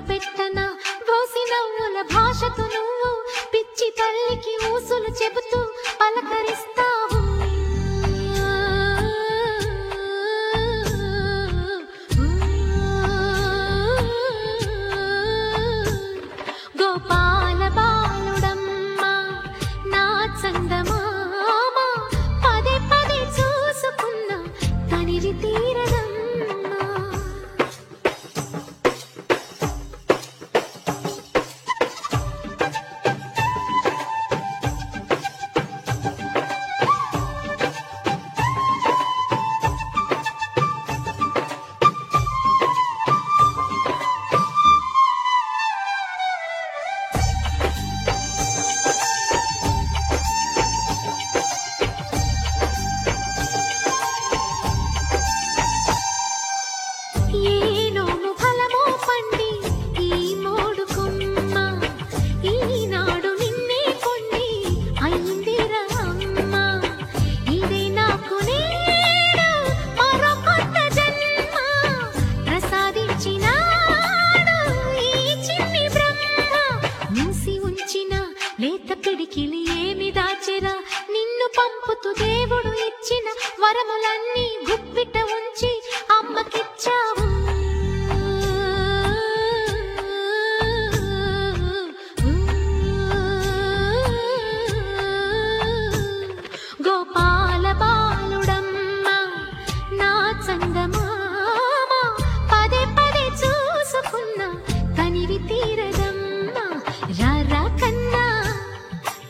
పెట్టనా భోసి నవ్వుల భాషతో నువ్వు పిచ్చి తల్లికి ఊసులు చెబుతూ పలకరిస్తావు. గోపాల బాలుడమ్మా నా చందమామ పదే పదే చూసుకున్న తనివి తీరదమ్మా. ఏనోము ఫలమో పండి ఈ మోడుకుమ్మ ఈనాడు నిన్నే కొండి అయిందిరా అమ్మ. ఇదే నాకు నేడు మరో కొత్త జన్మ ప్రసాదించినాడు ఈ చిన్ని బ్రహ్మ. మూసి ఉంచిన లేత పిడికిలి ఏమి దాచెరా నిన్ను పంపుతూ దేవుడు ఇచ్చిన వరములన్నీ గుప్పిట ఉంచి అమ్మకిచ్చావు. గోపాల బాలుడమ్మా నా చందమామ పదే పదే చూసుకున్న తనివి తీరదమ్మా. రారా కన్నా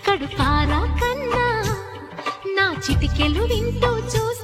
కడుపారా కన్నా నా చిటికెలు వింటూ చూసి